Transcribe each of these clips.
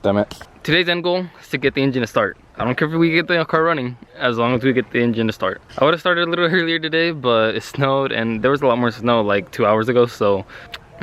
Damn it. Today's end goal is to get the engine to start. I don't care if we get the car running, as long as we get the engine to start. I would have started a little earlier today, but it snowed and there was a lot more snow like 2 hours ago, so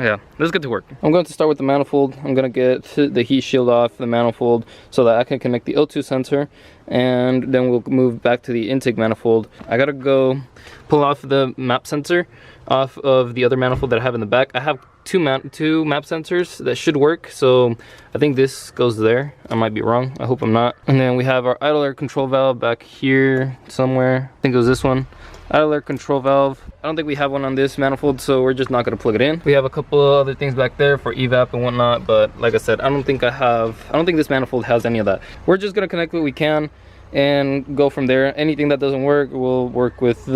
yeah, let's get to work. I'm going to start with the manifold. I'm going to get the heat shield off the manifold so that I can connect the O2 sensor, and then we'll move back to the intake manifold. I gotta go pull off the map sensor off of the other manifold that I have in the back. I have two map sensors that should work, so I think this goes there. I might be wrong, I hope I'm not. And then we have our idle air control valve back here somewhere. I think it was this one. Idle air control valve. I don't think we have one on this manifold, so we're just not gonna plug it in. We have a couple of other things back there for evap and whatnot, but like I said, I don't think this manifold has any of that. We're just gonna connect what we can and go from there. Anything that doesn't work, we'll work with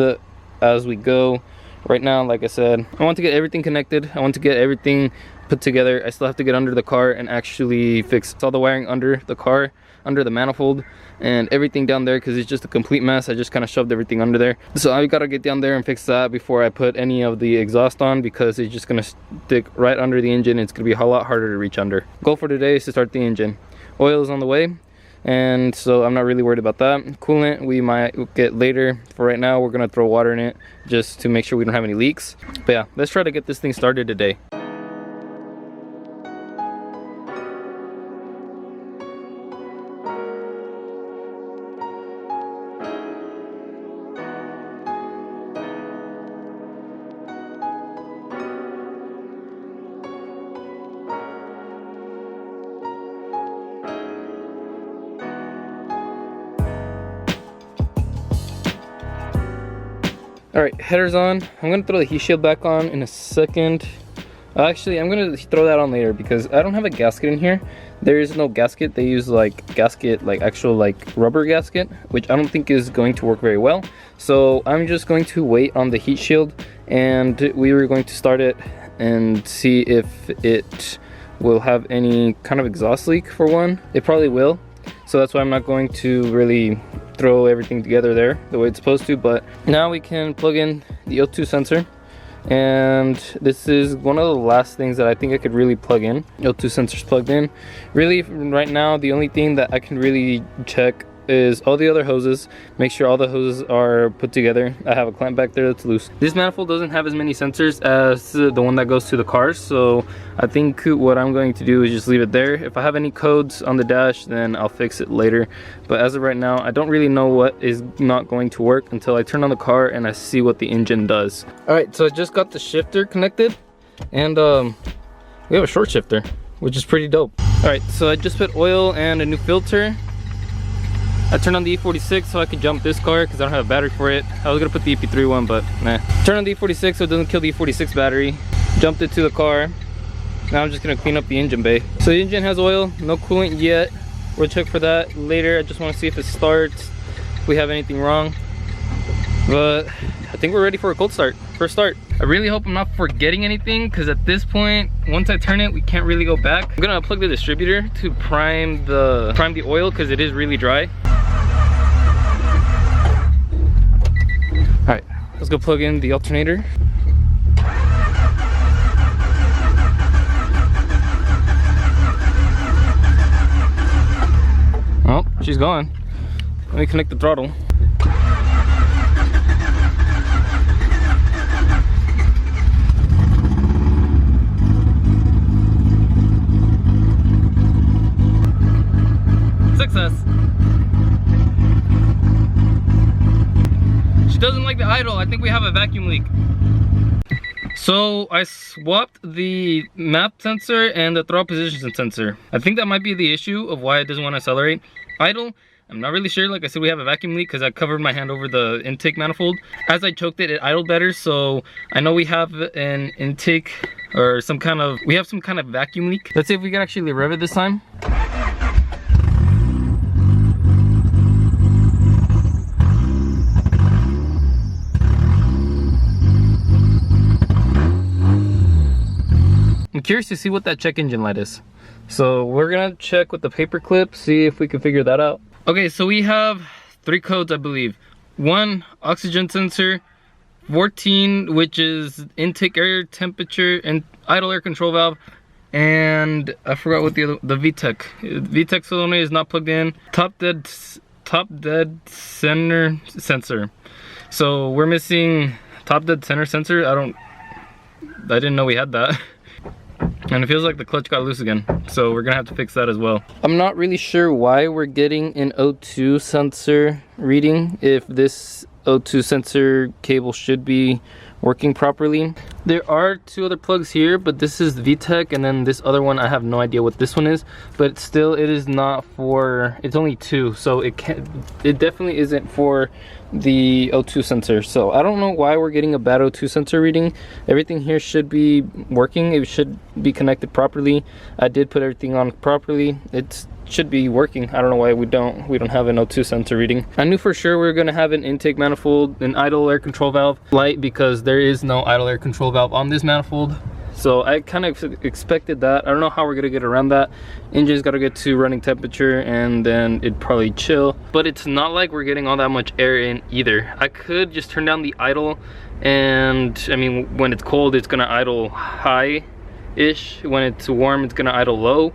as we go. Right now, like I said, I want to get everything connected. I want to get everything put together. I still have to get under the car and actually fix all the wiring under the car, under the manifold, and everything down there, because it's just a complete mess. I just kind of shoved everything under there, so I gotta get down there and fix that before I put any of the exhaust on, because it's just gonna stick right under the engine. It's gonna be a lot harder to reach under. Goal for today is to start the engine. Oil is on the way, and so I'm not really worried about that. Coolant we might get later. For right now, we're gonna throw water in it just to make sure we don't have any leaks. But yeah, let's try to get this thing started today. Alright, header's on. I'm gonna throw the heat shield back on in a second. Actually, I'm gonna throw that on later because I don't have a gasket in here. There is no gasket. They use like gasket, like actual like rubber gasket, which I don't think is going to work very well. So I'm just going to wait on the heat shield, and we were going to start it and see if it will have any kind of exhaust leak for one. It probably will. So that's why I'm not going to really throw everything together there the way it's supposed to. But now we can plug in the O2 sensor, and this is one of the last things that I think I could really plug in. O2 sensors plugged in. Really, right now, the only thing that I can really check is all the other hoses. Make sure all the hoses are put together. I have a clamp back there that's loose. This manifold doesn't have as many sensors as the one that goes to the cars, so I think what I'm going to do is just leave it there. If I have any codes on the dash, then I'll fix it later. But as of right now, I don't really know what is not going to work until I turn on the car and I see what the engine does. Alright, so I just got the shifter connected, and we have a short shifter, which is pretty dope. Alright, so I just put oil and a new filter. I turned on the E46 so I could jump this car because I don't have a battery for it. I was gonna put the EP3 one, but nah. Turn on the E46 so it doesn't kill the E46 battery. Jumped it to the car. Now I'm just gonna clean up the engine bay. So the engine has oil, no coolant yet. We'll check for that later. I just want to see if it starts, if we have anything wrong. But I think we're ready for a cold start, first start. I really hope I'm not forgetting anything, because at this point, once I turn it, we can't really go back. I'm gonna unplug the distributor to prime the oil, because it is really dry. All right, let's go plug in the alternator. Oh, she's gone. Let me connect the throttle. Success. She doesn't like the idle. I think we have a vacuum leak. So I swapped the map sensor and the throttle position sensor. I think that might be the issue of why it doesn't want to accelerate. Idle, I'm not really sure. Like I said, we have a vacuum leak because I covered my hand over the intake manifold. As I choked it, it idled better. So I know we have an intake or some kind of vacuum leak. Let's see if we can actually rev it this time. I'm curious to see what that check engine light is. So we're gonna check with the paper clip, see if we can figure that out. Okay, so we have 3 codes, I believe. 1, oxygen sensor. 14, which is intake air temperature and idle air control valve. and I forgot what the VTEC. VTEC solenoid is not plugged in. Top dead center sensor. So we're missing top dead center sensor. I didn't know we had that. And it feels like the clutch got loose again, so we're gonna have to fix that as well. I'm not really sure why we're getting an O2 sensor reading if this O2 sensor cable should be working properly. There are 2 other plugs here, but this is VTEC, and then this other one I have no idea what this one is, but still it is not for, it's only 2, so it definitely isn't for the O2 sensor. So I don't know why we're getting a bad O2 sensor reading. Everything here should be working. It should be connected properly. I did put everything on properly. It should be working. I don't know why we don't have an O2 sensor reading. I knew for sure we were gonna have an intake manifold, an idle air control valve light, because there is no idle air control valve on this manifold. So I kind of expected that. I don't know how we're gonna get around that. Engine's gotta get to running temperature and then it'd probably chill. But it's not like we're getting all that much air in either. I could just turn down the idle, and I mean, when it's cold, it's gonna idle high-ish. When it's warm, it's gonna idle low.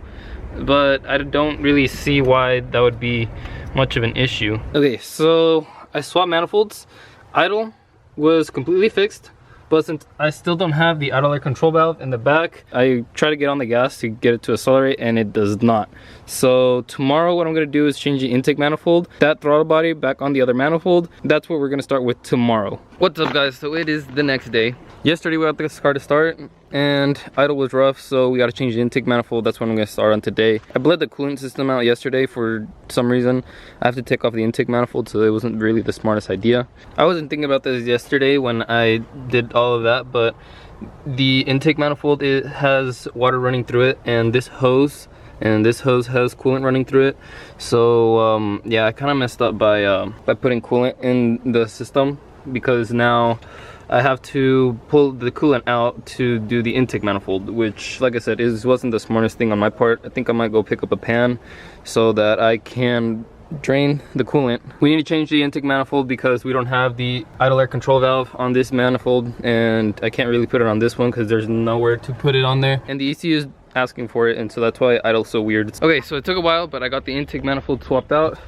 But I don't really see why that would be much of an issue. Okay, so I swapped manifolds. Idle was completely fixed. But since I still don't have the idle air control valve in the back, I try to get on the gas to get it to accelerate, and it does not. So tomorrow what I'm going to do is change the intake manifold, that throttle body back on the other manifold. That's what we're going to start with tomorrow. What's up, guys? So it is the next day. Yesterday we got this car to start and idle was rough, so we got to change the intake manifold. That's what I'm going to start on today. I bled the coolant system out yesterday for some reason. I have to take off the intake manifold, so it wasn't really the smartest idea. I wasn't thinking about this yesterday when I did all of that, but the intake manifold, it has water running through it, and this hose has coolant running through it. So yeah, I kind of messed up by putting coolant in the system, because now I have to pull the coolant out to do the intake manifold, which, like I said, wasn't the smartest thing on my part. I think I might go pick up a pan so that I can drain the coolant. We need to change the intake manifold because we don't have the idle air control valve on this manifold, and I can't really put it on this one because there's nowhere to put it on there, and the ECU is asking for it, and so that's why idle's so weird. Okay, so it took a while, but I got the intake manifold swapped out.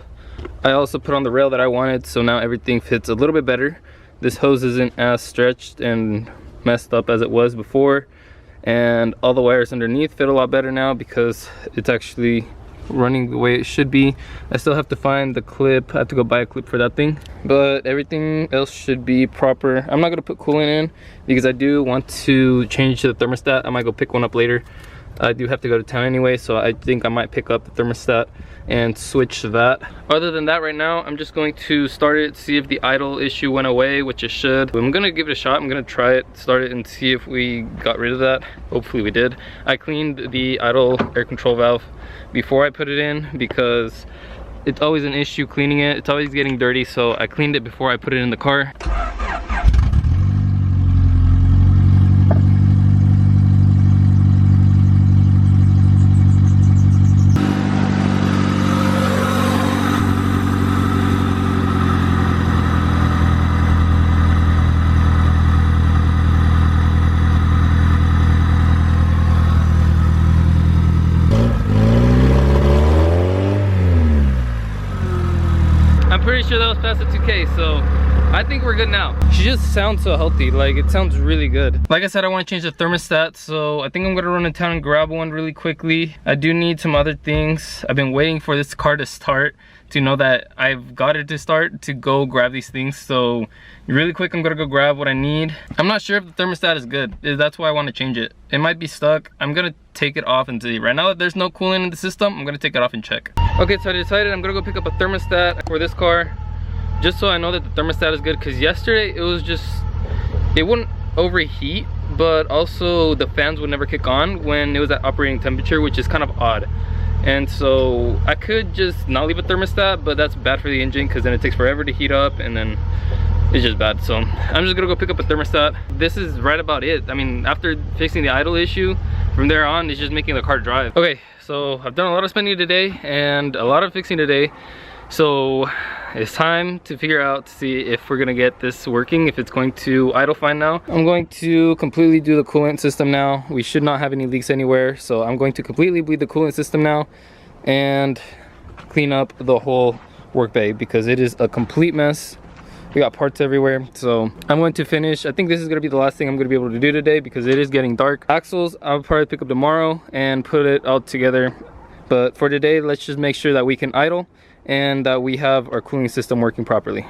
I also put on the rail that I wanted, so now everything fits a little bit better. This hose isn't as stretched and messed up as it was before, and all the wires underneath fit a lot better now because it's actually running the way it should be. I still have to find the clip. I have to go buy a clip for that thing, but everything else should be proper. I'm not going to put coolant in because I do want to change to the thermostat. I might go pick one up later. I do have to go to town anyway, so I think I might pick up the thermostat and switch that. Other than that, right now I'm just going to start it, see if the idle issue went away, which it should. I'm gonna give it a shot. I'm gonna try it, start it, and see if we got rid of that. Hopefully we did. I cleaned the idle air control valve before I put it in because it's always an issue cleaning it. It's always getting dirty, so I cleaned it before I put it in the car. Pretty sure that was past the 2K, so I think we're good now. She just sounds so healthy, like it sounds really good. Like I said, I want to change the thermostat, so I think I'm gonna run in town and grab one really quickly. I do need some other things. I've been waiting for this car to start to know that I've got it to start to go grab these things. So really quick, I'm gonna go grab what I need. I'm not sure if the thermostat is good. That's why I want to change it. It might be stuck. I'm gonna take it off and see. Right now that there's no coolant in the system, I'm gonna take it off and check. Okay, so I decided I'm gonna go pick up a thermostat for this car, just so I know that the thermostat is good, because yesterday it was just, it wouldn't overheat, but also the fans would never kick on when it was at operating temperature, which is kind of odd. And so I could just not leave a thermostat, but that's bad for the engine because then it takes forever to heat up, and then it's just bad. So I'm just gonna go pick up a thermostat. This is right about it. I mean, after fixing the idle issue, from there on it's just making the car drive. Okay, so I've done a lot of spending today and a lot of fixing today, so it's time to figure out to see if we're gonna get this working, if it's going to idle fine now. I'm going to completely do the coolant system now. We should not have any leaks anywhere, so I'm going to completely bleed the coolant system now and clean up the whole work bay because it is a complete mess. We got parts everywhere, so I'm going to finish. I think this is gonna be the last thing I'm gonna be able to do today because it is getting dark. Axles, I'll probably pick up tomorrow and put it all together. But for today, let's just make sure that we can idle and that we have our cooling system working properly.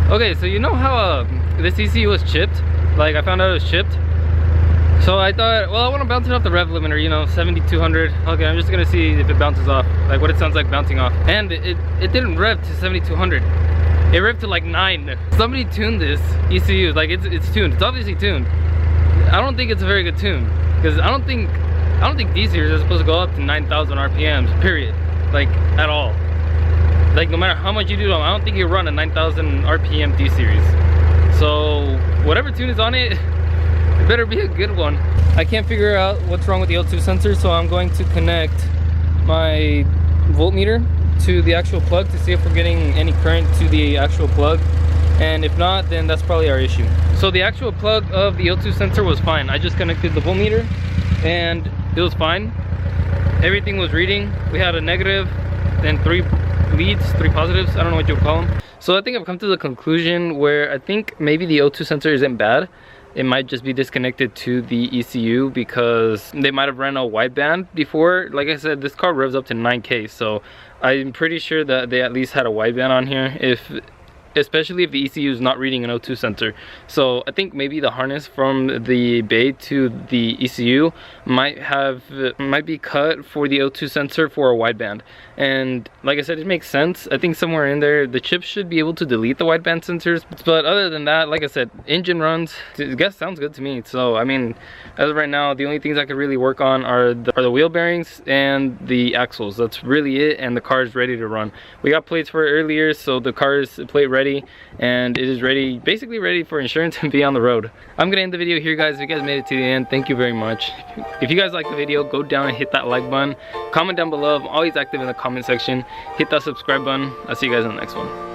Okay, so you know how this ECU was chipped? Like, I found out it was chipped. So I thought, well, I want to bounce it off the rev limiter, you know, 7200. Okay, I'm just gonna see if it bounces off, like what it sounds like bouncing off. And it didn't rev to 7200. It revved to like 9. Somebody tuned this ECU, like it's tuned. It's obviously tuned. I don't think it's a very good tune because I don't think D-series are supposed to go up to 9,000 RPMs, period. Like, at all. Like, no matter how much you do, I don't think you run a 9,000 RPM D-series. So whatever tune is on it, it better be a good one. I can't figure out what's wrong with the O2 sensor, so I'm going to connect my voltmeter to the actual plug to see if we're getting any current to the actual plug. And if not, then that's probably our issue. So the actual plug of the O2 sensor was fine. I just connected the voltmeter and it was fine. Everything was reading. We had a negative, then 3 leads, 3 positives. I don't know what you would call them. So I think I've come to the conclusion where I think maybe the O2 sensor isn't bad. It might just be disconnected to the ECU because they might have ran a wideband before. Like I said, this car revs up to 9K, so I'm pretty sure that they at least had a wideband on here, especially if the ECU is not reading an O2 sensor. So I think maybe the harness from the bay to the ECU might be cut for the O2 sensor for a wideband. And like I said, it makes sense. I think somewhere in there the chip should be able to delete the wideband sensors. But other than that, like I said, engine runs. I guess sounds good to me. So I mean, as of right now, the only things I could really work on are the wheel bearings and the axles. That's really it, and the car is ready to run. We got plates for it earlier, so the car is plate ready, and it is ready, basically ready for insurance and be on the road. I'm gonna end the video here, guys. If you guys made it to the end, thank you very much. If you guys like the video, go down and hit that like button. Comment down below. I'm always active in the comment section. Hit that subscribe button. I'll see you guys in the next one.